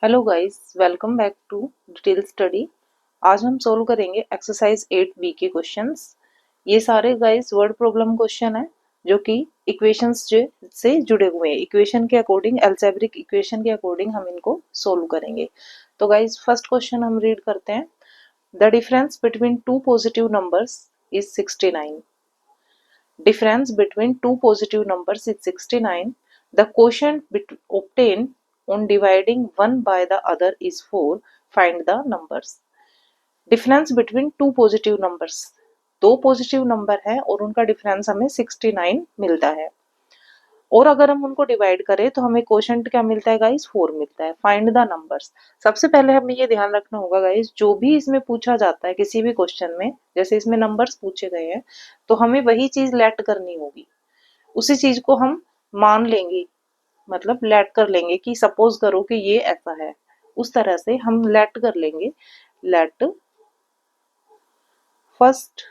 Hello guys, welcome back to detail study. आज हम solve करेंगे एक्सरसाइज 8 बी के क्वेश्चंस। ये सारे गाइस वर्ड प्रॉब्लम क्वेश्चन है जो कि इक्वेशंस से जुड़े हुए हैं। इक्वेशन के अकॉर्डिंग, अल्जेब्रिक इक्वेशन के अकॉर्डिंग हम इनको सोल्व करेंगे। तो गाइस फर्स्ट क्वेश्चन हम रीड करते हैं। The difference between two positive numbers is 69। Difference between two positive numbers is 69. The quotient obtained on dividing one by the other is 4. Find the numbers. Difference between two positive numbers. दो positive number है और उनका difference हमें 69 मिलता है। और अगर हम उनको डिवाइड करें तो हमें क्वोशंट क्या मिलता है गाइस? 4 मिलता है। Find the numbers. सबसे पहले हमें ये ध्यान रखना होगा गाइस, जो भी इसमें पूछा जाता है किसी भी क्वेश्चन में, जैसे इसमें नंबर्स पूछे गए हैं तो हमें वही चीज लेट करनी होगी, उसी चीज को हम मान लेंगे, मतलब लेट कर लेंगे कि सपोज करो कि ये ऐसा है, उस तरह से हम लेट कर लेंगे। Let first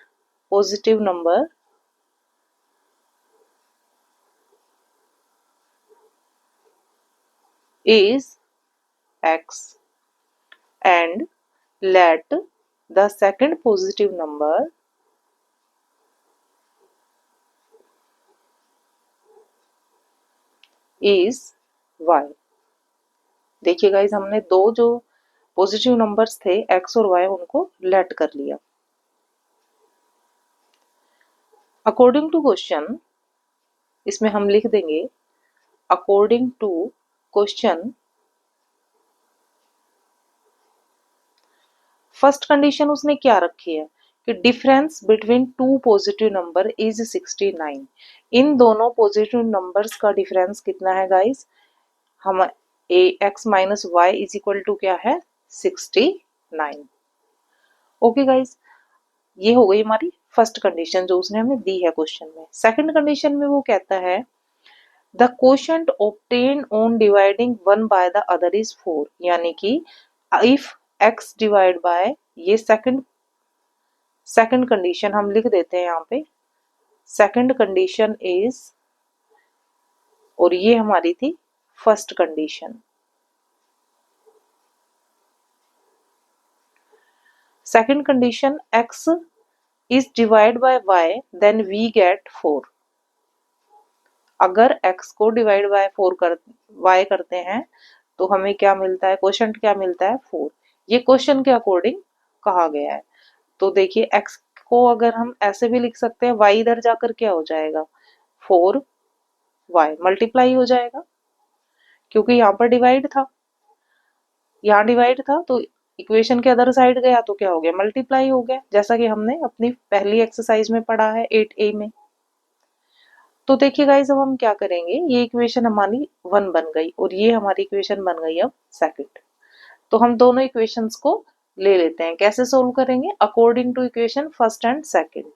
positive number is x and let the second positive number is y। देखिए गाइस, हमने दो जो पॉजिटिव नंबर्स थे x और y उनको लेट कर लिया। अकॉर्डिंग टू क्वेश्चन, इसमें हम लिख देंगे according to question. First condition उसने क्या रखी है कि difference between two positive number is 69। इन दोनों पॉजिटिव नंबर्स का डिफरेंस कितना है गाइस? हम a x minus y is equal to क्या है? 69। ओके गाइस, ये हो गई हमारी फर्स्ट कंडीशन जो उसने हमें दी है क्वेश्चन में। सेकंड कंडीशन में वो कहता है the quotient obtained on dividing one by the other is 4, यानी कि इफ x डिवाइड बाय, ये सेकंड कंडीशन हम लिख देते हैं यहाँ पे। सेकंड कंडीशन इज, और ये हमारी थी first condition. Second condition x is divide by y then we get 4। अगर x को डिवाइड बाय 4 कर y करते हैं तो हमें क्या मिलता है? क्वोशंट क्या मिलता है? 4। ये क्वेश्चन के अकॉर्डिंग कहा गया है। तो देखिए x को अगर हम ऐसे भी लिख सकते हैं, y इधर जाकर क्या हो जाएगा? 4y मल्टीप्लाई हो जाएगा, क्योंकि यहाँ पर डिवाइड था, यहाँ डिवाइड था तो इक्वेशन के अदर साइड गया तो क्या हो गया? मल्टीप्लाई हो गया, जैसा कि हमने अपनी पहली एक्सरसाइज में पढ़ा है 8a में। तो देखिए गाइस, अब हम क्या करेंगे, ये इक्वेशन हमारी 1 बन गई और ये हमारी इक्वेशन बन गई अब सेकंड। तो हम दोनों इक्वेशंस को ले लेते हैं। कैसे सोल्व करेंगे? According to equation first and second.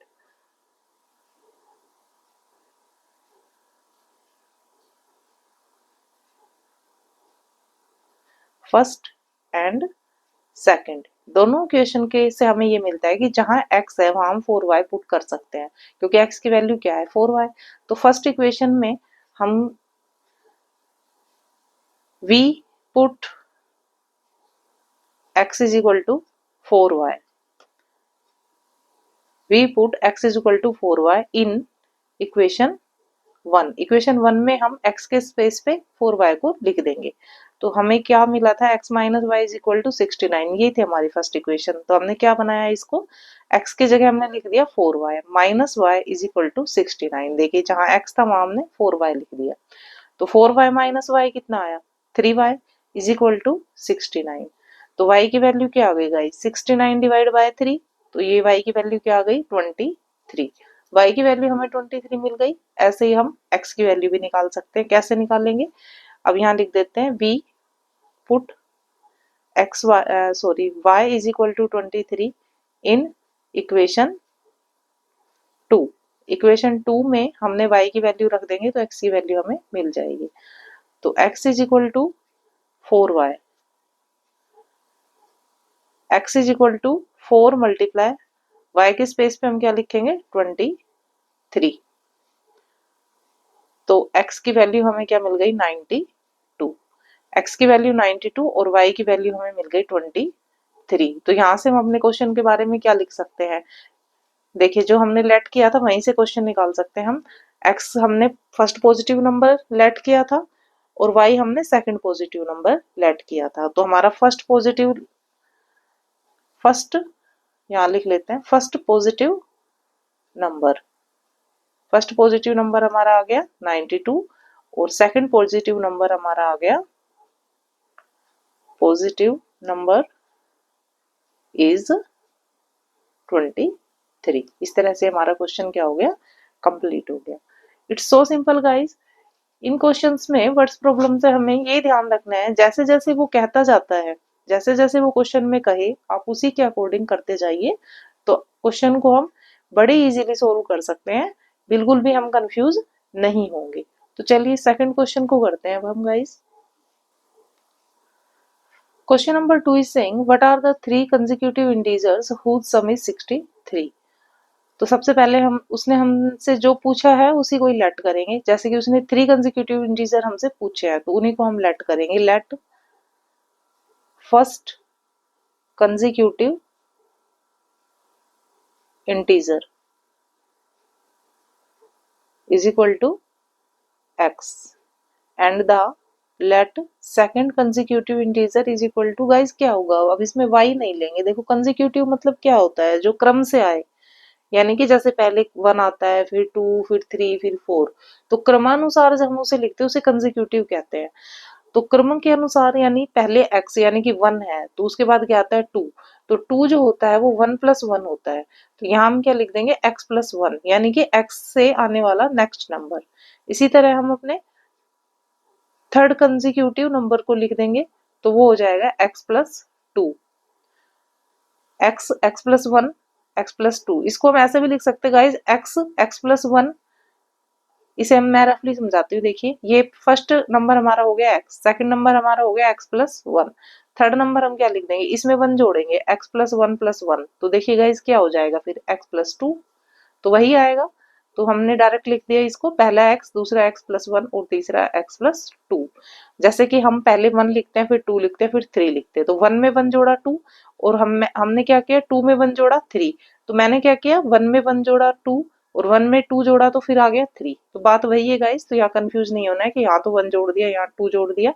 First and second दोनों इक्वेशन के से हमें ये मिलता है कि जहां x है वहां हम 4y पुट कर सकते हैं, क्योंकि x की वैल्यू क्या है? 4y। तो फर्स्ट इक्वेशन में हम v put x is equal to 4y, we put x is equal to 4y in equation 1। Equation 1 में हम x के स्पेस पे 4y को लिख देंगे। तो हमें क्या मिला था? x minus y is equal to 69। ये थी हमारी फर्स्ट इक्वेशन। तो हमने क्या बनाया इसको? x की जगह हमने लिख दिया 4y minus y is equal to 69। देखिए जहां x था वहां हमने 4y लिख दिया। तो 4y माइनस वाई कितना आया? 3y is equal to 69। तो y की वैल्यू क्या आ गई गाइस? 69 divide by 3। तो ये y की वैल्यू क्या आ गई? 23। y की वैल्यू हमें 23 मिल गई। ऐसे ही हम x की वैल्यू भी निकाल सकते हैं। कैसे निकालेंगे? अब यहाँ लिख देते हैं v put y is equal to 23 in equation 2। Equation 2 में हमने y की वैल्यू रख देंगे तो x की वैल्यू हमें मिल जाएगी। तो x is equal to 4y, x is equal to 4 multiply y के स्पेस पे हम क्या लिखेंगे? 23। तो x की वैल्यू हमें क्या मिल गई? 92। x की वैल्यू 92 और y की वैल्यू हमें मिल गई 23। तो यहाँ से हम अपने क्वेश्चन के बारे में क्या लिख सकते हैं, देखिए जो हमने लेट किया था वहीं से क्वेश्चन निकाल सकते हैं हम। x हमने फर्स्ट पॉजिटिव नंबर लेट किया था और y हमने सेकंड पॉजिटिव नंबर लेट किया था। तो हमारा फर्स्ट यहाँ लिख लेते हैं, फर्स्ट पॉजिटिव नंबर हमारा आ गया 92 और सेकंड पॉजिटिव नंबर हमारा आ गया पॉजिटिव नंबर इज 23। इस तरह से हमारा क्वेश्चन क्या हो गया, कंप्लीट हो गया। It's so simple guys. In questions में वर्ड्स प्रॉब्लम से हमें ये ध्यान रखना है, जैसे जैसे वो कहता जाता है, जैसे जैसे वो क्वेश्चन में कहे आप उसी के अकॉर्डिंग करते जाइए, तो क्वेश्चन को हम बड़े इजीली सोल्व कर सकते हैं, बिल्कुल भी हम कंफ्यूज नहीं होंगे। तो चलिए सेकंड क्वेश्चन को करते हैं अब हम guys. Question number 2 is saying what are the 3 consecutive integers whose sum is 63। तो सबसे पहले उसने हमसे जो पूछा है उसी को ही लेट करेंगे, जैसे कि उसने 3 कंसेक्यूटिव इंटीजर हमसे पूछे हैं तो उन्हीं को हम लेट करेंगे। Let first consecutive integer is equal to x and the let second consecutive integer is equal to, guys क्या होगा, अब इसमें y नहीं लेंगे। देखो कंसेक्यूटिव मतलब क्या होता है, जो क्रम से आए, यानी कि जैसे पहले 1 आता है, फिर 2, फिर 3, फिर 4, तो क्रमानुसार जब हम उसे लिखते हैं उसे कंसेक्यूटिव कहते हैं। तो क्रम के अनुसार, यानी पहले x यानी कि 1 है तो उसके बाद क्या आता है 2, तो 2 जो होता है वो 1+1 होता है। तो यहाँ हम क्या लिख देंगे x+1, यानी कि x से आने वाला नेक्स्ट नंबर। इसी तरह हम अपने थर्ड कंसेक्यूटिव नंबर को लिख देंगे तो वो हो जाएगा x+2, x+1 x+2। इसको हम ऐसे भी लिख सकते हैं गाइज, x+1। इसे मैं रफली समझाती हूँ। देखिए ये फर्स्ट नंबर हमारा हो गया x, सेकंड नंबर हमारा हो गया x+1, थर्ड नंबर हम क्या लिख देंगे, इसमें 1 जोड़ेंगे x+1+1, तो देखिए गाइस क्या हो जाएगा फिर x+2, तो वही आएगा। तो हमने डायरेक्ट लिख दिया इसको, पहला x, दूसरा x+1 और तीसरा x+2। जैसे कि हम पहले 1 लिखते हैं, फिर 2 लिखते हैं, फिर 3 लिखते हैं। तो 1 में 1 जोड़ा 2, और हमने क्या किया 2 में 1 जोड़ा 3, तो मैंने क्या किया 1 में 1 जोड़ा 2 और 1 में 2 जोड़ा तो फिर आ गया 3। तो बात वही है गाइस, तो यहाँ कंफ्यूज नहीं होना है कि यहाँ तो 1 जोड़ दिया, यहाँ 2 जोड़ दिया,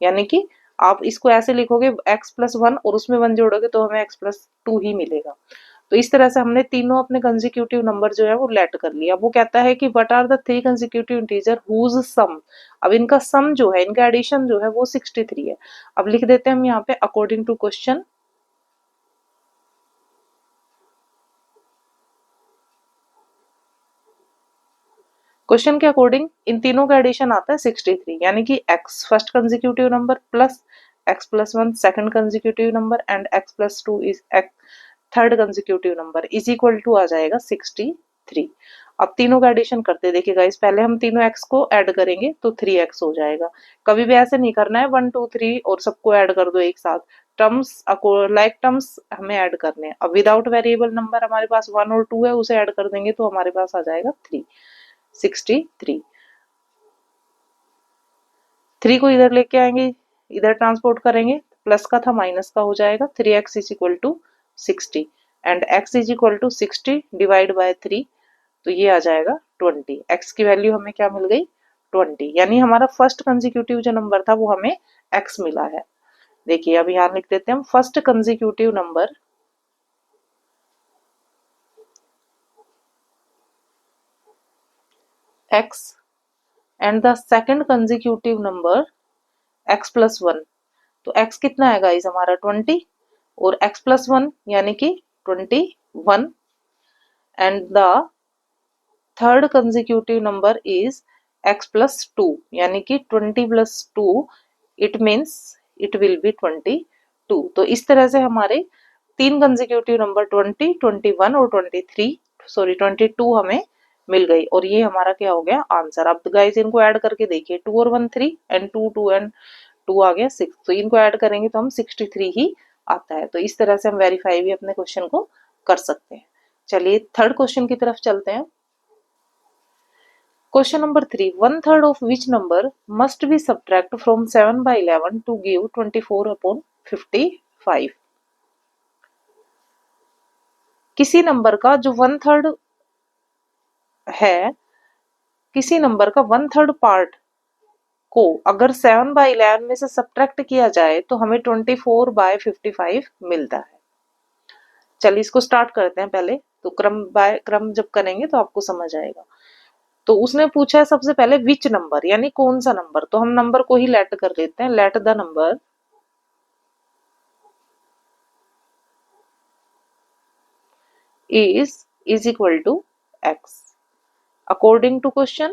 यानी कि आप इसको ऐसे लिखोगे x+1 और उसमें 1 जोड़ोगे तो हमें x+2 ही मिलेगा। तो इस तरह से हमने तीनों अपने कंसेक्यूटिव नंबर जो है वो लेट कर लिया। वो कहता है कि what are the 3 consecutive integer whose sum, अब इनका सम जो है, इनका एडिशन जो है वो 63 है। अब लिख देते हैं हम यहाँ पे अकॉर्डिंग टू क्वेश्चन। क्वेश्चन के अकॉर्डिंग इन तीनों का एडिशन आता है 63, यानी कि x first consecutive number plus x+1 second consecutive number and x+2 is third consecutive number is equal to आ जाएगा 63। अब तीनों का एडिशन करते देखिए गाइस, पहले हम तीनों x को ऐड करेंगे तो 3x हो जाएगा। कभी भी ऐसे नहीं करना है 1 2 3 और सबको ऐड कर दो एक साथ, टर्म्स लाइक टर्म्स हमें ऐड करने हैं। अब विदाउट वेरिएबल नंबर हमारे पास 1 और 2 है, उसे ऐड कर देंगे तो हमारे पास आ जाएगा 63। 3 को इधर लेके आएंगे, इधर ट्रांसपोर्ट करेंगे, प्लस का था माइनस का हो जाएगा, 3x is equal to 60 and x is equal to 60 divide by 3, तो ये आ जाएगा 20। x की वैल्यू हमें क्या मिल गई 20, यानी हमारा फर्स्ट कंसेक्यूटिव जो नंबर था वो हमें x मिला है। देखिए अब यहाँ लिख देते हैं हम first consecutive number x and the second consecutive number x+1। तो x कितना है गाइस हमारा 20 और x+1 यानी कि 21 and the third consecutive number is x+2 यानी कि 20+2, it means it will be 22। तो इस तरह से हमारे 3 कंसेक्यूटिव नंबर 20, 21 और 22 हमें मिल गई, और ये हमारा क्या हो गया आंसर। अब गाइस इनको ऐड करके देखिए, 2 और 1 3 एंड 2 2 एंड 2 आ गया 6, तो इनको ऐड करेंगे तो हम 63 ही आता है। तो इस तरह से हम वेरीफाई भी अपने क्वेश्चन को कर सकते हैं। चलिए थर्ड क्वेश्चन की तरफ चलते हैं। Question number 3, 1/3 of which number must be subtract from 7/11 to give 24/55? किसी नंबर का जो 1/3 है, किसी नंबर का 1/3 पार्ट को अगर 7/11 में से सब्ट्रैक्ट किया जाए तो हमें 24/55 मिलता है। चलिए इसको स्टार्ट करते हैं। पहले तो क्रम बाय क्रम जब करेंगे तो आपको समझ आएगा। तो उसने पूछा है सबसे पहले विच नंबर, यानी कौन सा नंबर। तो हम नंबर को ही लेट कर लेते हैं। Let the number is equal to x according to question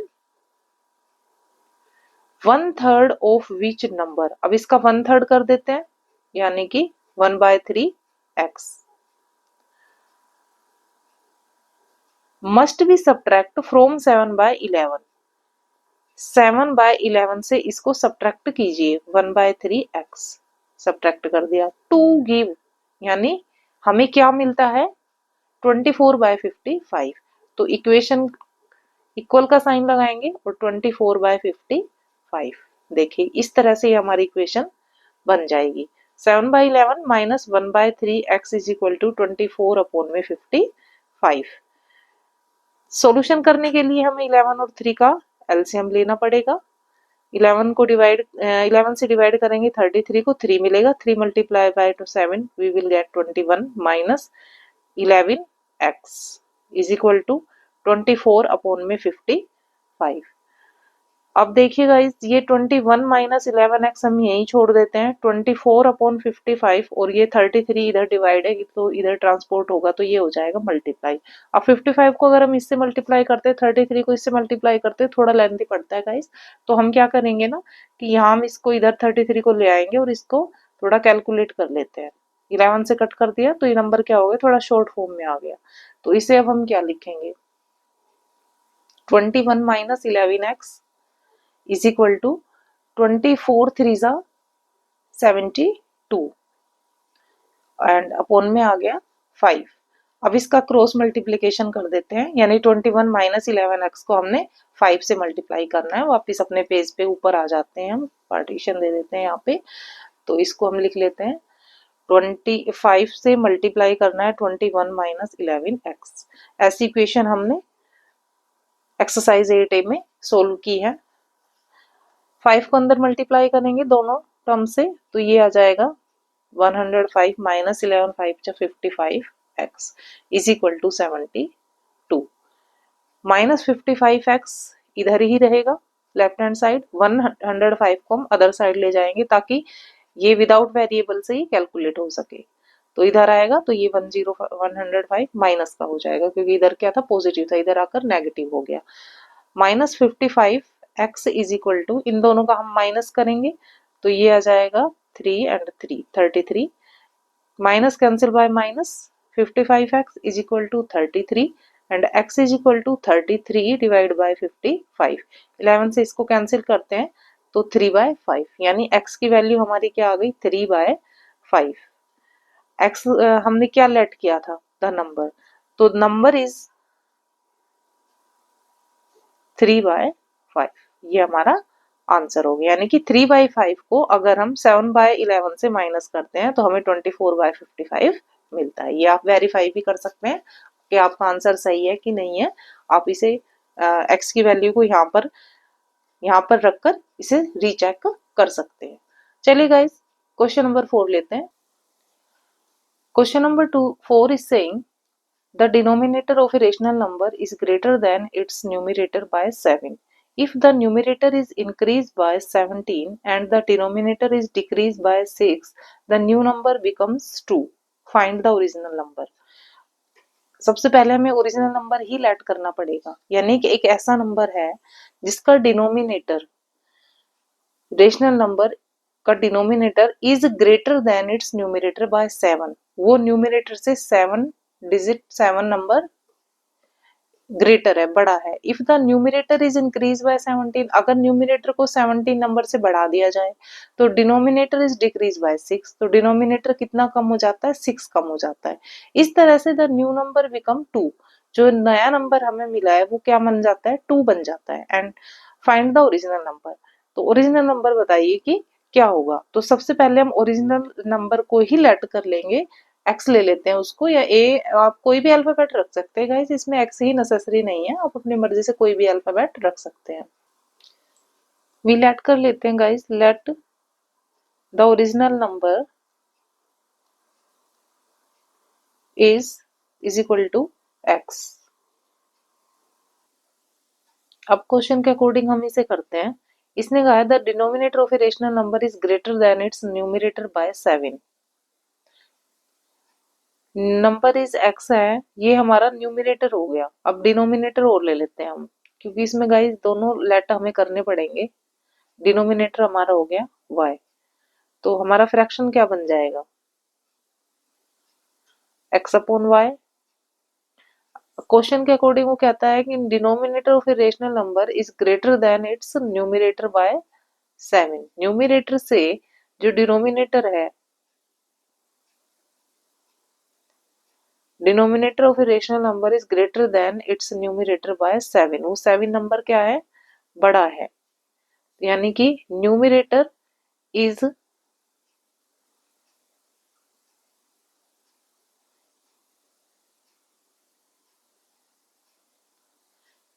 1/3 of which number। अब इसका 1/3 कर देते हैं, यानी कि 1/3 x must be subtract from 7/11। 7/11 से इसको सब्ट्रैक्ट कीजिए 1/3 x सब्ट्रैक्ट कर दिया। टू गिव यानी हमें क्या मिलता है 24/55। तो इक्वेशन इक्वल का साइन लगाएंगे और 24/55 देखिए इस तरह से हमारी इक्वेशन बन जाएगी। 7/11 minus 1/3 x is equal to 24/55। Solution करने के लिए हमें 11 और 3 का एलसीएम लेना पड़ेगा। 11 से डिवाइड करेंगे 33 को, 3 मिलेगा। 3 multiply by 7 we will get 21 minus 11x is equal to 24/55। अब देखिए गाइस ये 21 माइनस 11x हम यहीं छोड़ देते हैं। 24/55 और ये 33 इधर डिवाइड है तो इधर ट्रांसपोर्ट होगा तो ये हो जाएगा मल्टीप्लाई। अब 55 को अगर हम इससे मल्टीप्लाई करते हैं, 33 को इससे मल्टीप्लाई करते हैं, थोड़ा लेंथी पड़ता है गाइस। तो हम क्या करेंगे ना कि यहाँ हम इसको इधर 33 को ले आएंगे और इसको थोड़ा कैलकुलेट कर लेते हैं। 11 से कट कर दिया तो ये नंबर क्या हो गया, थोड़ा शॉर्ट फॉर्म में आ गया। तो इसे अब हम क्या लिखेंगे 21 minus 11x is equal to 24 3 जा 72 एंड अपॉन में आ गया 5। अब इसका क्रॉस मल्टीप्लीकेशन कर देते हैं, यानी 21 माइनस 11x को हमने 5 से मल्टीप्लाई करना है। वापस अपने पेज पे ऊपर आ जाते हैं, हम पार्टीशन दे देते हैं यहाँ पे। तो इसको हम लिख लेते हैं 25 से मल्टीप्लाई करना है 21 माइनस 11x। ऐसी इक्वेशन हमने एक्सरसाइज 8A में सोल्व की है। 5 को अंदर मल्टीप्लाई करेंगे दोनों टर्म से तो ये आ जाएगा 105 minus 11 5 55x is equal to 72 minus 55x इधर ही रहेगा लेफ्ट हैंड साइड। 105 को हम अदर साइड ले जाएंगे ताकि ये विदाउट वेरिएबल से ही कैलकुलेट हो सके। तो इधर आएगा तो ये 105 माइनस का हो जाएगा क्योंकि इधर क्या था पॉजिटिव था, इधर आकर नेगेटिव हो गया। Minus 55 x is equal to इन दोनों का हम माइनस करेंगे तो ये आ जाएगा 3 and 3 33 minus cancel by minus 55x is equal to 33 and x is equal to 33 divide by 55। 11 से इसको कैंसिल करते हैं तो 3/5 यानी x की वैल्यू हमारी क्या आ गई 3/5। x हमने क्या लेट किया था द नंबर, तो नंबर इज 3/5। ये हमारा आंसर हो गया, यानी कि 3/5 को अगर हम 7/11 से माइनस करते हैं तो हमें 24/55 मिलता है। ये आप वेरीफाई भी कर सकते हैं कि आपका आंसर सही है कि नहीं है। आप इसे x की वैल्यू को यहाँ पर रखकर इसे रीचेक कर सकते हैं। चलिए गाइस क्वेश्चन नंबर 4 लेते हैं। Question number 4 is saying the denominator of a rational number is greater than its numerator by 7. If the numerator is increased by 17 and the denominator is decreased by 6, the new number becomes 2. Find the original number. सबसे पहले हमें original number ही late करना पड़ेगा, यानी कि एक ऐसा number है जिसका डिनोमिनेटर रेशनल नंबर का denominator is greater than its numerator by 7। वो न्यूमरेटर से 7 डिजिट 7 नंबर ग्रेटर है, बड़ा है। If the numerator is increase by 17, अगर न्यूमरेटर को 17 नंबर से बढ़ा दिया जाए तो डिनोमिनेटर इज डिक्रीज बाय 6, तो डिनोमिनेटर कितना कम हो जाता है 6 कम हो जाता है। इस तरह से द न्यू नंबर बिकम 2। जो नया नंबर हमें मिला है वो क्या बन जाता है, 2 बन जाता है। And find the original number, तो ओरिजिनल नंबर बताइए कि क्या होगा। तो सबसे पहले हम ओरिजिनल नंबर को ही लेट कर लेंगे, एक्स ले लेते हैं उसको, या ए, आप कोई भी अल्फाबेट रख सकते हैं गाइस, इसमें एक्स ही नेसेसरी नहीं है, आप अपनी मर्जी से कोई भी अल्फाबेट रख सकते हैं। वी लेट कर लेते हैं guys, let the original number is equal to x. अब क्वेश्चन के अकॉर्डिंग हम इसे करते हैं। इसने कहा है the denominator of a rational number is greater than its numerator by 7। नंबर इज एक्स है, ये हमारा न्यूमरेटर हो गया। अब डिनोमिनेटर और ले लेते हैं हम, क्योंकि इसमें गाइस दोनों लेट हमें करने पड़ेंगे। डिनोमिनेटर हमारा हो गया y, तो हमारा फ्रैक्शन क्या बन जाएगा, x अपॉन वाई। क्वेश्चन के अकॉर्डिंग वो कहता है कि denominator of a rational number is greater than its numerator by 7। Numerator से जो डिनोमिनेटर है, denominator of a rational number is greater than its numerator by 7। वो 7 नंबर क्या है, बड़ा है, यानी कि numerator is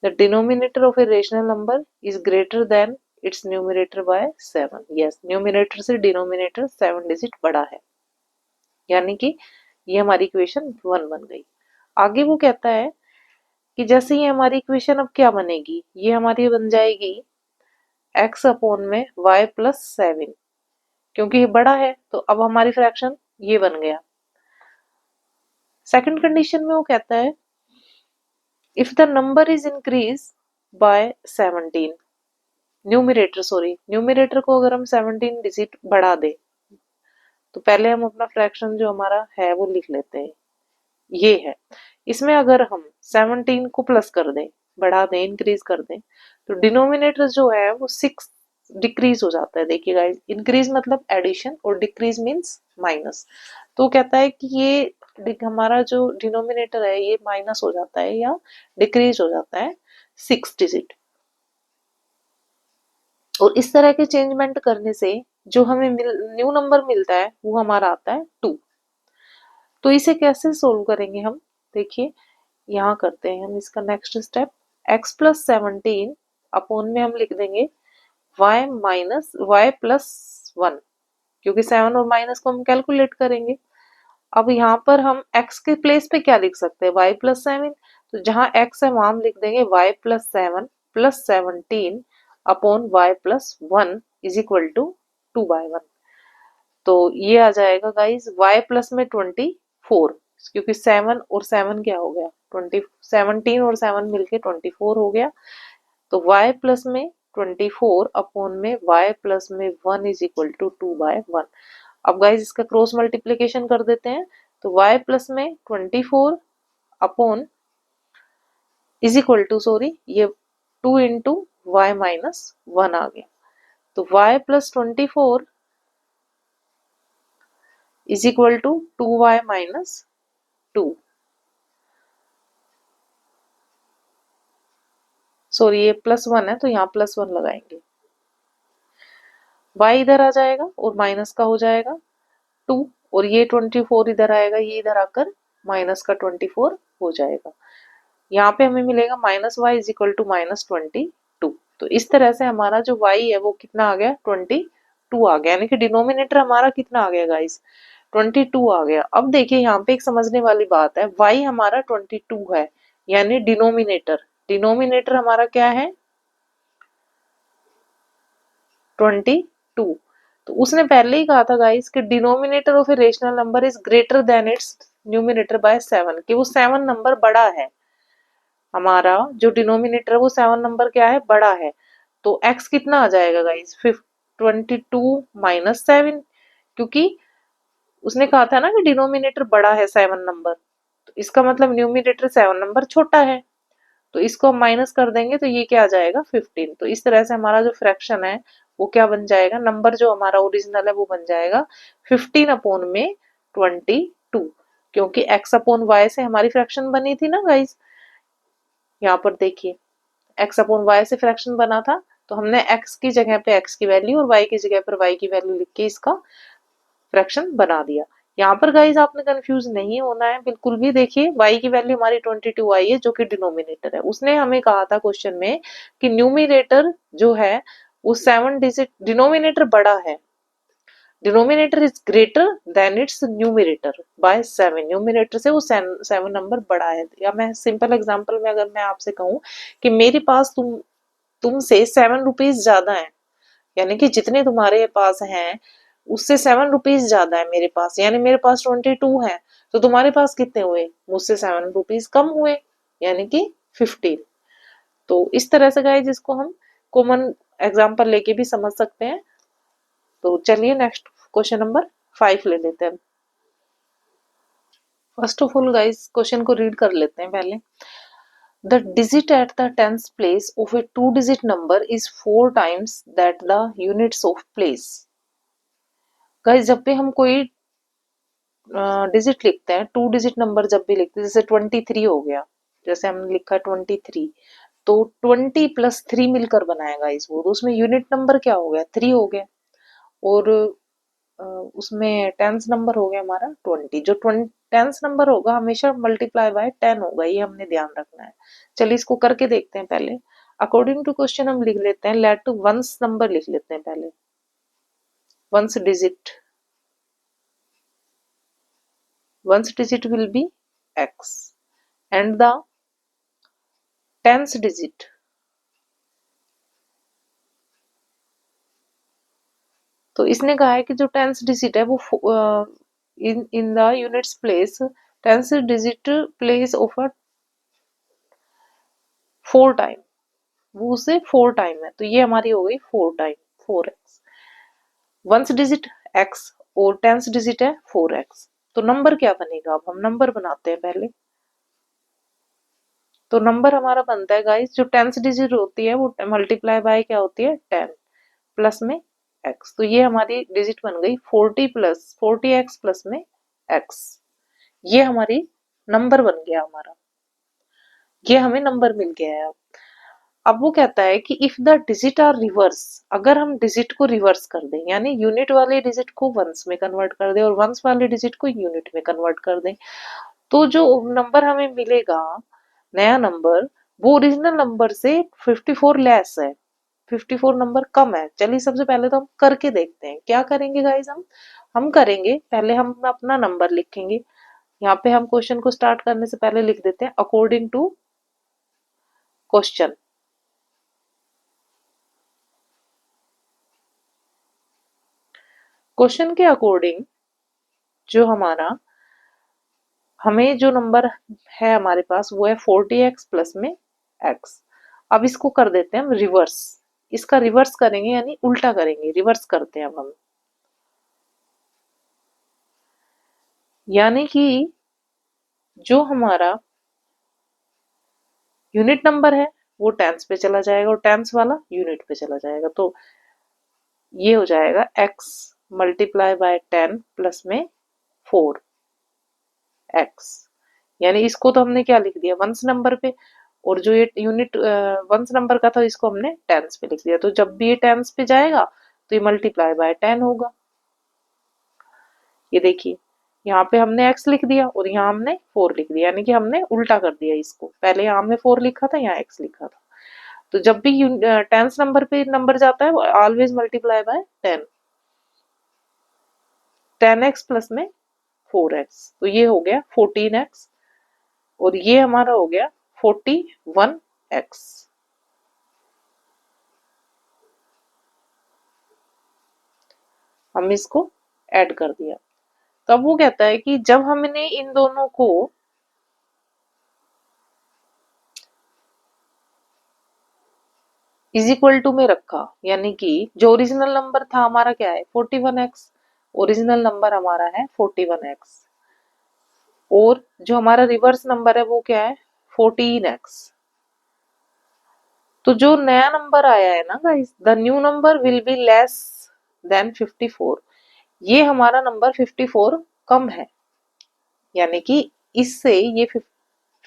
the denominator of a rational number is greater than its numerator by 7। yes, numerator से डिनोमिनेटर 7 डिजिट बड़ा है, यानी कि ये हमारी इक्वेशन 1 बन गई। आगे वो कहता है कि जैसे ये हमारी इक्वेशन अब क्या बनेगी, ये हमारी बन जाएगी x अपॉन में y प्लस 7, क्योंकि ये बड़ा है तो अब हमारी फ्रैक्शन ये बन गया। सेकंड कंडीशन में वो कहता है if the number is increase by 17, numerator को अगर हम 17 डिजिट बढ़ा दे, तो पहले हम अपना फ्रैक्शन जो हमारा है वो लिख लेते हैं, ये है। इसमें अगर हम 17 को प्लस कर दें, बढ़ा दें, इंक्रीज कर दें, तो डिनोमिनेटर जो है वो 6 डिक्रीज हो जाता है। देखिए गाइस, इंक्रीज मतलब एडिशन और डिक्रीज मीन्स माइनस। तो कहता है कि ये हमारा जो डिनोमिनेटर है ये माइनस हो जाता है या डिक्रीज हो जाता है 6 डिजिट। और इस तरह के चेंजमेंट करने से जो हमें न्यू नंबर मिलता है वो हमारा आता है 2। तो इसे कैसे सोल्व करेंगे हम, देखिए यहाँ करते हैं हम इसका next step. x plus 17 upon में हम लिख देंगे y माइनस y प्लस 1, क्योंकि 7 और माइनस को हम कैलकुलेट करेंगे। अब यहाँ पर हम x के प्लेस पे क्या लिख सकते हैं, y प्लस 7, तो जहाँ x है वहां हम लिख देंगे y plus 7 plus 17 upon y plus 1 is equal to 2/1। तो ये आ जाएगा गाइस y प्लस में 24, क्योंकि 7 और 7 क्या हो गया 20, 17 और 7 मिलके 24 हो गया। तो y प्लस में 24 अपॉन में y प्लस में 1 इज इक्वल टू 2/1। अब गाइस इसका क्रॉस मल्टीप्लीकेशन कर देते हैं, तो y प्लस में 24 upon is equal to, sorry ये 2 इंटू वाई माइनस 1 आ गया, तो y plus 24 is equal to 2y minus 2। Sorry ये प्लस 1 है तो यहाँ प्लस 1 लगाएंगे, y इधर आ जाएगा और माइनस का हो जाएगा 2, और ये 24 इधर आएगा, ये इधर आकर माइनस का 24 हो जाएगा। यहाँ पे हमें मिलेगा minus y is equal to minus 22। तो इस तरह से हमारा जो y है वो कितना आ गया 22 आ गया, यानी कि डिनोमिनेटर हमारा कितना आ गया गाइस 22 आ गया। अब देखिए यहाँ पे एक समझने वाली बात है, y हमारा 22 है, यानी डिनोमिनेटर हमारा क्या है 22। तो उसने पहले ही कहा था गाइस कि denominator of a rational number is greater than its numerator by 7, कि वो 7 नंबर बड़ा है, हमारा जो डिनोमिनेटर है वो 7 नंबर क्या है बड़ा है। तो x कितना आ जाएगा गाइस 22 माइनस 7, क्योंकि उसने कहा था ना कि डिनोमिनेटर बड़ा है 7 नंबर, तो इसका मतलब न्यूमिनेटर 7 नंबर छोटा है, तो इसको हम माइनस कर देंगे तो ये क्या आ जाएगा 15। तो इस तरह से हमारा जो फ्रैक्शन है वो क्या बन जाएगा, नंबर जो हमारा ओरिजिनल है वो बन जाएगा 15 अपॉन में 22, क्योंकि x अपॉन y से हमारी फ्रैक्शन बनी थी ना गाइस, यहाँ पर देखिए x अपॉन वाई से फ्रैक्शन बना था, तो हमने x की जगह पे x की वैल्यू और y की जगह पर y की वैल्यू लिख के इसका फ्रैक्शन बना दिया। यहाँ पर गाइज आपने कंफ्यूज नहीं होना है बिल्कुल भी। देखिए y की वैल्यू हमारी 22 आई है जो कि डिनोमिनेटर है। उसने हमें कहा था क्वेश्चन में कि न्यूमिनेटर जो है वो 7 डिजिट, डिनोमिनेटर बड़ा है, denominator is greater than its numerator by 7, numerator से वो 7 नंबर बड़ा है। या मैं सिंपल एग्जांपल में अगर मैं आपसे कहूँ कि मेरे पास तुमसे 7 रुपीज ज्यादा है, यानी कि जितने तुम्हारे पास हैं उससे 7 रुपीज ज्यादा है मेरे पास, यानी मेरे पास 22 है, तो तुम्हारे पास कितने हुए, मुझसे 7 रुपीज कम हुए, यानी कि 15। तो इस तरह से गाइस इसको हम कॉमन एग्जांपल लेके भी समझ सकते हैं। तो चलिए नेक्स्ट क्वेश्चन नंबर 5 ले लेते हैं। First of all guys question को रीड कर लेते हैं पहले। The digit at the tens place of a two-digit number is 4 times that the units of place। Guys जब भी हम कोई डिजिट लिखते हैं, टू डिजिट नंबर जब भी लिखते हैं, जैसे 23 हो गया, जैसे हमने लिखा 23, तो 20 प्लस 3 मिलकर बनाएगा इस वो, तो उसमें यूनिट नंबर क्या हो गया, 3 हो गया। और उसमें टेंस नंबर हो गया हमारा 20। जो टेंस नंबर होगा हमेशा मल्टीप्लाई बाय 10 होगा, ये हमने ध्यान रखना है। चलिए इसको करके देखते हैं पहले। अकॉर्डिंग टू क्वेश्चन हम लिख लेते हैं, लेट वंस नंबर लिख लेते हैं पहले, ones digit, ones digit will be x and the tens digit तो इसने कहा है कि जो टेंस डिजिट है वो in the units place, tens digit place of a 4 time, वो उसे 4 टाइम है, तो ये हमारी हो गई 4 time 4x। Ones digit x और टेंस डिजिट है 4x, तो नंबर क्या बनेगा, अब हम नंबर बनाते हैं पहले। तो नंबर हमारा बनता है गाइस, जो टेंस डिजिट होती है वो मल्टीप्लाई बाय क्या होती है 10 प्लस में x, तो ये हमारी डिजिट बन गई 40x प्लस में x, ये हमारी नंबर बन गया हमारा, ये हमें नंबर मिल गया है। अब वो कहता है कि if the digit are reverse, अगर हम डिजिट को रिवर्स कर दें, यानी यूनिट वाले डिजिट को वंस में कन्वर्ट कर दें और वंस वाले डिजिट को यूनिट में कन्वर्ट कर दें, तो जो नंबर हमें मिलेगा नया नंबर, वो ओरिजिनल नंबर से 54 लेस है, 54 नंबर कम है। चलिए सबसे पहले तो हम करके देखते हैं, क्या करेंगे गाइस, हम करेंगे पहले, हम अपना नंबर लिखेंगे। यहाँ पे हम क्वेश्चन को स्टार्ट करने से पहले लिख देते हैं अकॉर्डिंग टू क्वेश्चन। क्वेश्चन के अकॉर्डिंग जो हमें जो नंबर है हमारे पास वो है 40x प्लस में x। अब इसको कर देते हैं हम रिवर्स, इसका रिवर्स करेंगे यानी उल्टा करेंगे, रिवर्स करते हैं अब हम, यानी कि जो हमारा यूनिट नंबर है वो टेंस पे चला जाएगा और टेंस वाला यूनिट पे चला जाएगा, तो ये हो जाएगा x मल्टीप्लाई बाय 10 प्लस में 4x, यानी इसको तो हमने क्या लिख दिया वंस नंबर पे, और जो ये यूनिट वंस नंबर का था इसको हमने टेंस पे लिख दिया, तो जब भी ये टेंस पे जाएगा तो ये मल्टीप्लाई बाय 10 होगा। ये देखिए यहाँ पे हमने x लिख दिया और यहाँ हमने 4 लिख दिया, यानी कि हमने उल्टा कर दिया इसको, पहले यहाँ हमने 4 लिखा था, यहाँ x लिखा था। तो जब भी टेंस नंबर पे नंबर जाता है वो always multiply by 10, 10x plus में 4x, तो ये हो गया 14x और ये हमारा हो गया 41x। हम इसको ऐड कर दिया। तो अब वो कहता है कि जब हमने इन दोनों को इज इक्वल टू में रखा, यानी कि जो ओरिजिनल नंबर था हमारा क्या है 41x, ओरिजिनल नंबर हमारा है 41x, और जो हमारा रिवर्स नंबर है वो क्या है 14x। तो जो नया नंबर आया है ना guys, the new number will be less than 54, ये हमारा नंबर 54 कम है, यानी कि इससे ये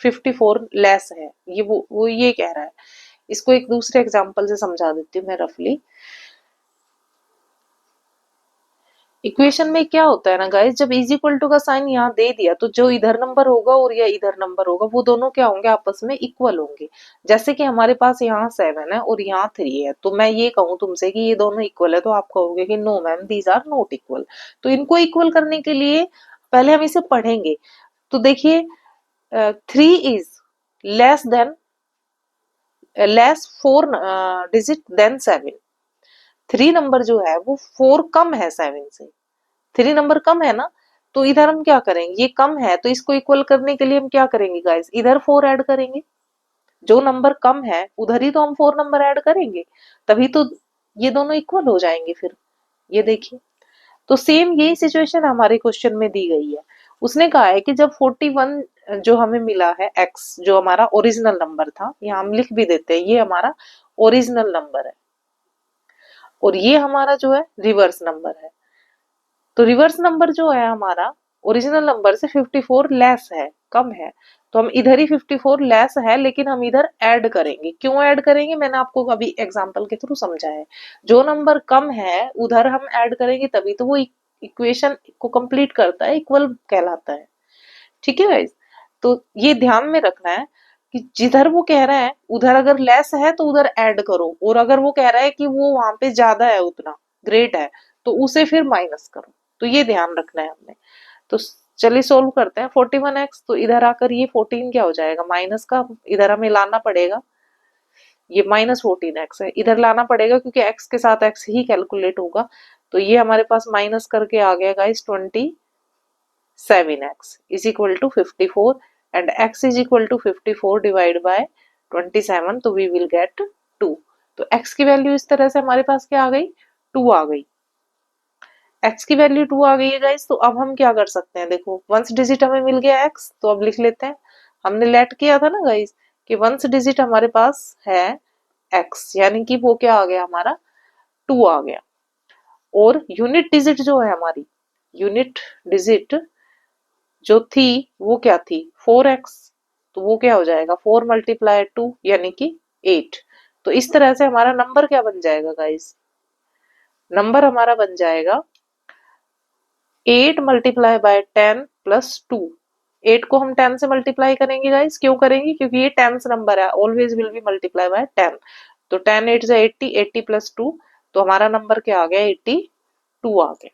54 लेस है, ये वो ये कह रहा है। इसको एक दूसरे एग्जांपल से समझा देती हूँ मैं रफली। इक्वेशन में क्या होता है ना गाइस, जब इज इक्वल टू का साइन यहाँ दे दिया तो जो इधर नंबर होगा और या इधर नंबर होगा वो दोनों क्या होंगे, आपस में इक्वल होंगे। जैसे कि हमारे पास यहाँ 7 है और यहाँ 3 है, तो मैं ये कहूँ तुमसे कि ये दोनों इक्वल है, तो आप कहोगे कि no ma'am these are not equal. तो इनको इक्वल करने के लिए पहले हम इसे पढ़ेंगे। तो देखिए 3 is less than less 4 digit than 7। 3 नंबर जो है वो 4 कम है 7 से। 3 नंबर कम है ना, तो इधर हम क्या करेंगे, ये कम है तो इसको इक्वल करने के लिए हम क्या करेंगे गाइस, इधर 4 ऐड करेंगे। जो नंबर कम है उधर ही तो हम 4 नंबर ऐड करेंगे, तभी तो ये दोनों इक्वल हो जाएंगे फिर। ये देखिए, तो सेम यही सिचुएशन हमारे क्वेश्चन में दी गई है। उसने कहा है कि जब 41 जो हमें मिला है x, जो हमारा ओरिजिनल नंबर था, यहाँ हम लिख भी देते हैं ये हमारा ओरिजिनल नंबर है, और ये हमारा जो है रिवर्स नंबर है। तो रिवर्स नंबर जो है हमारा ओरिजिनल नंबर से 54 लेस है, कम है। तो हम इधर ही 54 लेस है, लेकिन हम इधर ऐड करेंगे। क्यों ऐड करेंगे, मैंने आपको अभी एग्जांपल के थ्रू समझाया है। जो नंबर कम है उधर हम ऐड करेंगे, तभी तो वो इक्वेशन को कंप्लीट करता है, इक्वल कहलाता है। ठीक है गाइस, तो ये ध्यान में रखना है कि जिधर वो कह रहा है उधर अगर लेस है तो उधर ऐड करो, और अगर वो कह रहा है कि वो वहां पे ज्यादा है, उतना ग्रेट है, तो उसे फिर माइनस करो। तो ये ध्यान रखना है हमने। तो चलिए सोल्व करते हैं। 41x, तो इधर आकर ये 14 क्या हो जाएगा, माइनस का इधर हमें लाना पड़ेगा, ये -14x है, इधर लाना पड़ेगा क्योंकि x के साथ x ही कैलकुलेट होगा। तो ये हमारे पास माइनस करके आ गया guys 27x is equal to 54, and x is equal to 54 divide by 27, तो वी विल गेट 2। तो x की वैल्यू इस तरह से हमारे पास क्या आ गई, 2 आ गई। x की वैल्यू 2 आ गई है गाइस, तो अब हम क्या कर सकते हैं, देखो वंस डिजिट हमें मिल गया x, तो अब लिख लेते हैं। हमने लेट किया था ना गाइस कि वंस डिजिट हमारे पास है x, यानी कि वो क्या आ गया हमारा 2 आ गया। और यूनिट डिजिट जो है हमारी, यूनिट डिजिट जो थी वो क्या थी 4x, तो वो क्या हो जाएगा 4 मल्टीप्लाई 2 यानी कि 8। तो इस तरह से हमारा नंबर क्या बन जाएगा गाइस, नंबर हमारा बन जाएगा 8 मल्टीप्लाई बाय 10 प्लस 2। 8 को हम 10 से मल्टीप्लाई करेंगे गाइस, क्यों करेंगे, क्योंकि ये टेंस नंबर है, always will be multiply by 10। तो 10 8 से 80, 80 प्लस 2, तो हमारा नंबर क्या आ गया 82 आ गया।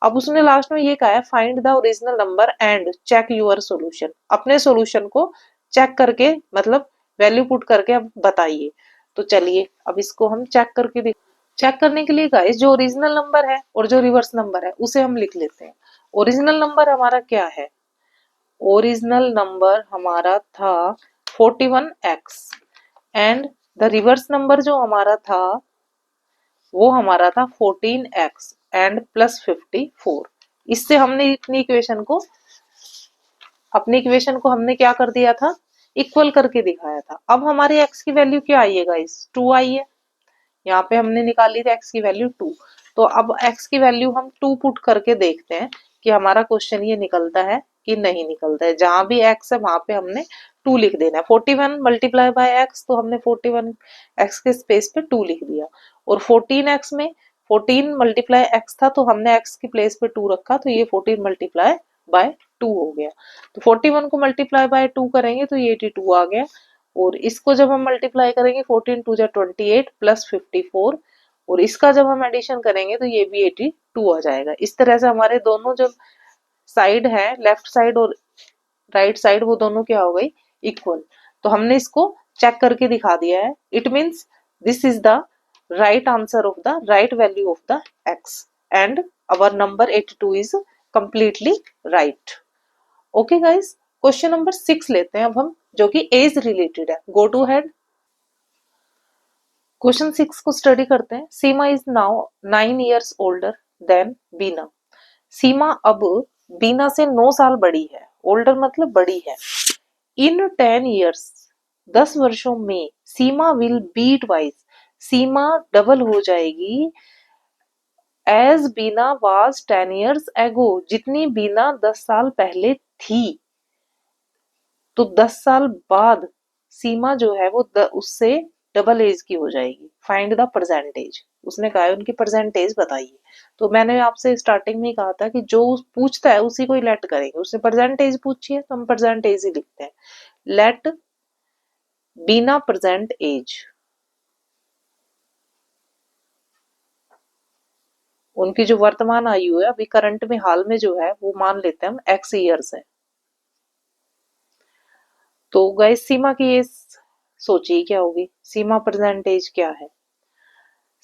अब उसने लास्ट में ये कहा है find the original number and check your solution, अपने सॉल्यूशन को चेक करके मतलब वैल्यू पुट करके अब बताइए। तो चलिए अब इसको हम चेक करके चेक करने के लिए गाइस जो ओरिजिनल नंबर है और जो रिवर्स नंबर है उसे हम लिख लेते हैं। ओरिजिनल नंबर हमारा क्या है, ओरिजिनल नंबर हमारा था 41x, and the reverse number जो हमारा था वो हमारा था 14x एंड प्लस 54। इससे हमने अपनी इक्वेशन को हमने क्या कर दिया था, इक्वल करके दिखाया था। अब हमारे x की वैल्यू क्या आई है गाइस, 2 आई है। यहाँ पे हमने निकाली थी x की वैल्यू 2, तो अब x की वैल्यू हम 2 पुट करके देखते हैं कि हमारा क्वेश्चन ये निकलता है कि नहीं निकलता है। जहां भी x है वहां पे हमने 2 लिख देना है। 41 मल्टीप्लाई बाय x, तो हमने 41 x के स्पेस पे 2 लिख दिया, और 14x में 14 मल्टीप्लाई x था तो हमने x की प्लेस पे 2 रखा, तो ये 14 मल्टीप्लाई बाय 2 हो गया। तो 41 को मल्टीप्लाई बाय 2 करेंगे तो ये 82 आ गया, और इसको जब हम मल्टीप्लाई करेंगे 14 टू जा 28 प्लस 54, और इसका जब हम एडिशन करेंगे तो ये भी 82 आ जाएगा। इस तरह से हमारे दोनों जो साइड है, लेफ्ट साइड और राइट साइड, वो दोनों क्या हो गई इक्वल। तो हमने इसको चेक करके दिखा दिया है। It means this is the right answer of the right value of the x, and our number 82 is completely right. Okay guys, question number 6 लेते हैं अब हम, जो कि एज रिलेटेड है। Go to head. क्वेश्चन 6 को स्टडी करते हैं। Seema is now 9 years older than Beena. Seema अब बीना से 9 साल बड़ी है, ओल्डर मतलब बड़ी है। इन 10 years 10 वर्षों में Seema will be twice, Seema double हो जाएगी, एज बीना वाज 10 years एगो, जितनी बीना 10 साल पहले थी। तो 10 साल बाद सीमा जो है वो उससे डबल एज की हो जाएगी। फाइंड द परसेंटेज, उसने कहा है उनकी परसेंटेज बताइए। तो मैंने आपसे स्टार्टिंग में ही कहा था कि जो पूछता है उसी को ही लेट करेंगे, उसने परसेंटेज पूछी है तो हम परसेंटेज ही लिखते हैं। लेट बीना प्रेजेंट एज, उनकी जो वर्तमान आयु है अभी करंट में हाल में जो है वो मान लेते हैं हम एक्स ईयर्स है। तो गाइस सीमा की एज सोचिए क्या होगी, सीमा परसेंटेज क्या है।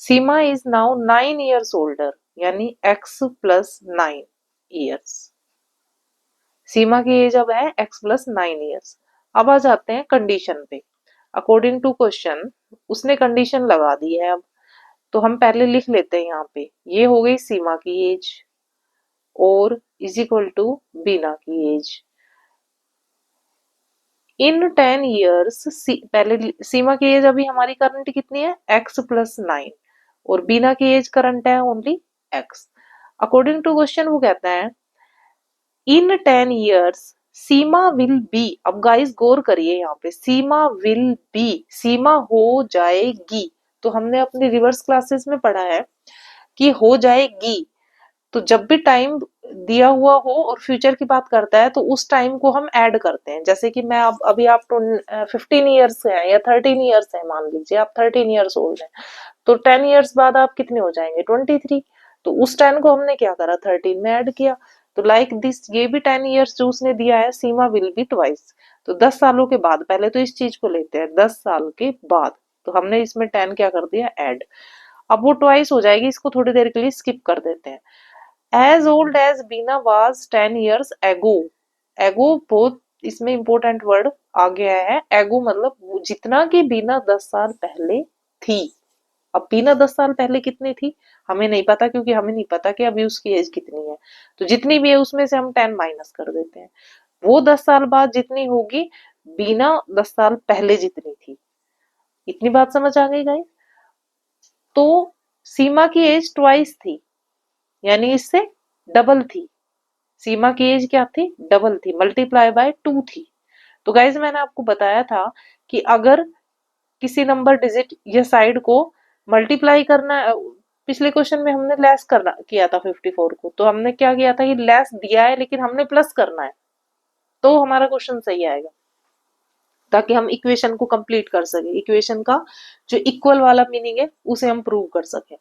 सीमा इज नाउ 9 ईयर्स ओल्डर, यानी एक्स प्लस 9 ईयर्स। सीमा की एज अब है एक्स प्लस 9 ईयर्स। अब आ जाते हैं कंडीशन पे। अकॉर्डिंग टू क्वेश्चन उसने कंडीशन लगा दी है। अब तो हम पहले लिख लेते हैं यहाँ पे, ये हो गई सीमा की एज और इज इक्वल टू बीना की एज। इन 10 ईयर्स पहले सीमा की एज अभी हमारी करंट कितनी है एक्स प्लस 9 और बीना की एज करंट है only x. According to question वो कहता है in 10 years Seema will be. अब गाइस गौर करिए यहाँ पे, सीमा विल बी, सीमा हो जाएगी। तो हमने अपनी रिवर्स क्लासेस में पढ़ा है कि हो जाएगी, तो जब भी टाइम दिया हुआ हो और फ्यूचर की बात करता है तो उस टाइम को हम ऐड करते हैं। जैसे कि मैं अब अभी आप 15 ईयर्स हैं या 13 ईयर्स है, मान लीजिए आप 13 ईयर्स ओल्ड हैं, तो 10 ईयर्स बाद आप कितने हो जाएंगे 23। तो उस 10 को हमने क्या करा 13 में ऐड किया। तो लाइक दिस ये भी 10 ईयर्स जो उसने दिया है सीमा विल बी ट्वाइस। तो 10 सालों के बाद, पहले तो इस चीज को लेते हैं 10 साल के बाद, तो हमने इसमें 10 क्या कर दिया ऐड। अब वो ट्वाइस हो जाएगी, इसको थोड़ी देर के लिए स्किप कर देते हैं। Age old age Beena was 10 years ago. Ago बहुत इसमें इंपॉर्टेंट वर्ड आ गया है। एगो मतलब जितना कि बीना 10 साल पहले थी। अब बीना 10 साल पहले कितनी थी हमें नहीं पता, क्योंकि हमें नहीं पता कि अभी उसकी एज कितनी है। तो जितनी भी है उसमें से हम 10 माइनस कर देते हैं। वो 10 साल बाद जितनी होगी बीना 10 साल पहले जितनी थी। इतनी बात समझ आ गई गाइस। तो सीमा की एज ट्वाइस थी, यानी इससे डबल थी। सीमा की एज क्या थी डबल थी, मल्टीप्लाई बाय 2 थी। तो गाइज मैंने आपको बताया था कि अगर किसी नंबर डिजिट या साइड को मल्टीप्लाई करना, पिछले क्वेश्चन में हमने लेस करना किया था 54 को, तो हमने क्या किया था कि लेस दिया है लेकिन हमने प्लस करना है, तो हमारा क्वेश्चन सही आएगा, ताकि हम इक्वेशन को कंप्लीट कर सके। इक्वेशन का जो इक्वल वाला मीनिंग है उसे हम प्रूव कर सके।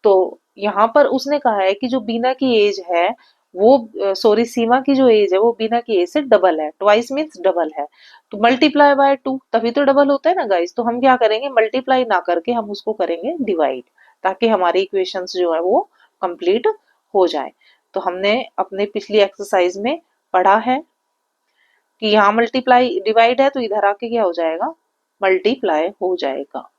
तो यहाँ पर उसने कहा है कि जो बीना की एज है वो सॉरी सीमा की जो एज है वो बीना की एज से डबल है। ट्वाइस मीन्स डबल है, तो मल्टीप्लाई बाय 2 तभी तो डबल होता है ना गाइस। तो हम क्या करेंगे मल्टीप्लाई ना करके हम उसको करेंगे डिवाइड, ताकि हमारी इक्वेशंस जो है वो कंप्लीट हो जाए। तो हमने अपने पिछली एक्सरसाइज में पढ़ा है कि यहाँ मल्टीप्लाई डिवाइड है तो इधर आके क्या हो जाएगा मल्टीप्लाई हो जाएगा।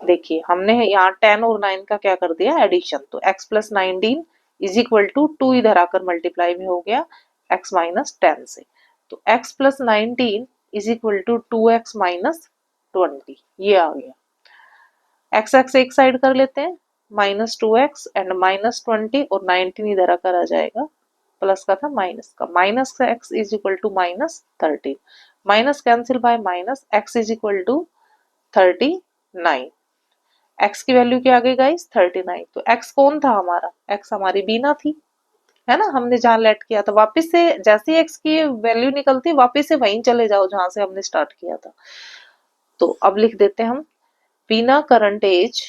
देखिए हमने यहाँ 10 और 9 का क्या कर दिया एडिशन, तो x plus 19 is equal to 2 इधर आकर मल्टीप्लाई में हो गया x माइनस 10 से। तो x plus 19 is equal to 2x minus 20, ये आ गया। x x एक साइड कर लेते हैं, माइनस 2x एंड माइनस 20 और 19 इधर आकर आ जाएगा, प्लस का था माइनस का, माइनस का x is equal to minus 13, minus cancel by minus, x is equal to 39। x की वैल्यू क्या आ गई गाइस 39। तो x कौन था हमारा, x हमारी बीना थी, है ना। हमने जहां लेट किया था वापस से जैसे ही x की वैल्यू निकलती वापस से वहीं चले जाओ जहां से हमने स्टार्ट किया था। तो अब लिख देते हैं हम बीना करंट एज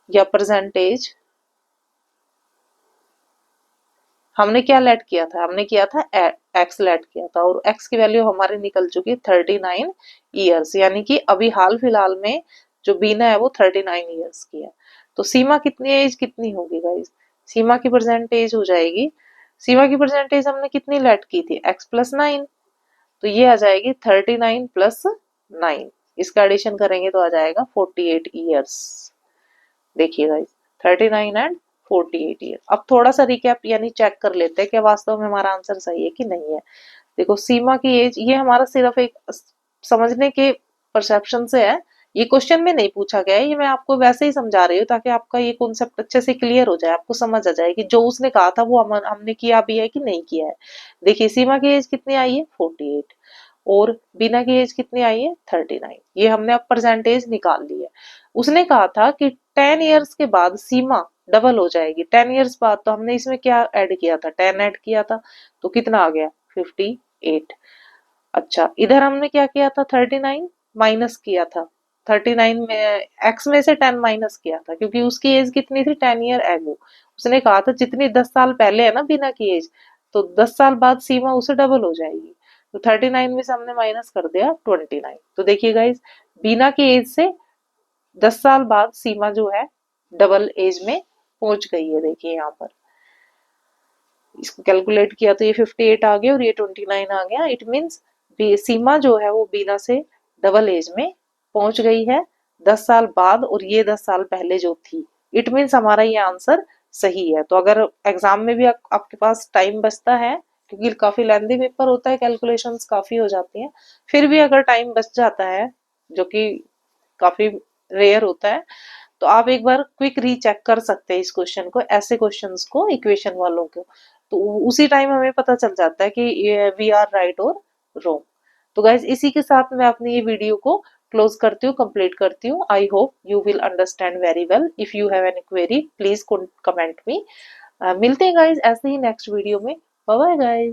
या परसेंटेज। हमने क्या लेट किया था, हमने किया था x लेट किया था और x की वैल्यू हमारी निकल चुकी 39 ईयर्स, यानी कि अभी हाल फिलहाल में जो बीना है वो 39 ईयर्स की है। तो सीमा कितनी एज कितनी होगी गाइस, सीमा की परसेंटेज हो जाएगी, सीमा की परसेंटेज हमने कितनी लेट की थी x प्लस 9, तो ये आ जाएगी 39 प्लस 9, इसका एडिशन करेंगे तो आ जाएगा 48 ईयर्स। देखिए गाइस 39 एंड 48 ईयर। अब थोड़ा सा रिकैप यानी चेक कर लेते हैं कि वास्तव में हमारा आंसर सही है कि नहीं है। देखो सीमा की एज ये हमारा सिर्फ एक समझने के परसेप्शन से है ये क्वेश्चन में नहीं पूछा गया है, ये मैं आपको वैसे ही समझा रही हूँ ताकि आपका ये कॉन्सेप्ट अच्छे से क्लियर हो जाए, आपको समझ आ जाए कि जो उसने कहा था वो हमने किया भी है कि नहीं किया है। देखिए सीमा की एज कितनी आई है 48 और बीना की एज कितनी आई है 39। ये हमने अब परसेंटेज निकाल ली है। उसने कहा था कि 10 इयर्स के बाद सीमा डबल हो जाएगी। 10 इयर्स बाद तो हमने इसमें क्या ऐड किया था, 10 ऐड किया था, तो कितना आ गया 58। अच्छा इधर हमने क्या किया था 39 माइनस किया था। 39 में एक्स में से 10 माइनस किया था क्योंकि उसकी एज कितनी थी 10 ईयर एगो। उसने कहा था जितनी 10 साल पहले है ना बिना की एज, तो 10 साल बाद सीमा उसे डबल हो जाएगी। तो 39 में से हमने माइनस कर दिया 29। तो देखिए गाइज बीना की एज से 10 साल बाद सीमा जो है डबल एज में पहुंच गई है। देखिए यहाँ पर इसको कैलकुलेट किया तो ये 58 आ गया और ये 29 आ गया। इट मीन्स सीमा जो है वो बीना से डबल एज में पहुंच गई है 10 साल बाद, और ये 10 साल पहले जो थी। इट मीन्स हमारा ये आंसर सही है। तो अगर एग्जाम में भी आपके पास टाइम बचता है, क्योंकि काफी लेंदी पेपर होता है, कैलकुलेशंस काफी हो जाती हैं, फिर भी अगर टाइम बच जाता है जो कि काफी रेयर होता है, तो आप एक बार क्विक रीचेक कर सकते हैं इस क्वेश्चन को, ऐसे क्वेश्चंस को, इक्वेशन वालों को। तो उसी टाइम हमें पता चल जाता है कि वी आर राइट और रॉन्ग। तो गाइज इसी के साथ मैं अपनी ये वीडियो को क्लोज करती हूँ, कंप्लीट करती हूँ। I hope you will understand very well. If you have any query please comment me. मिलते हैं गाइज ऐसे ही नेक्स्ट वीडियो में। Bye bye guys.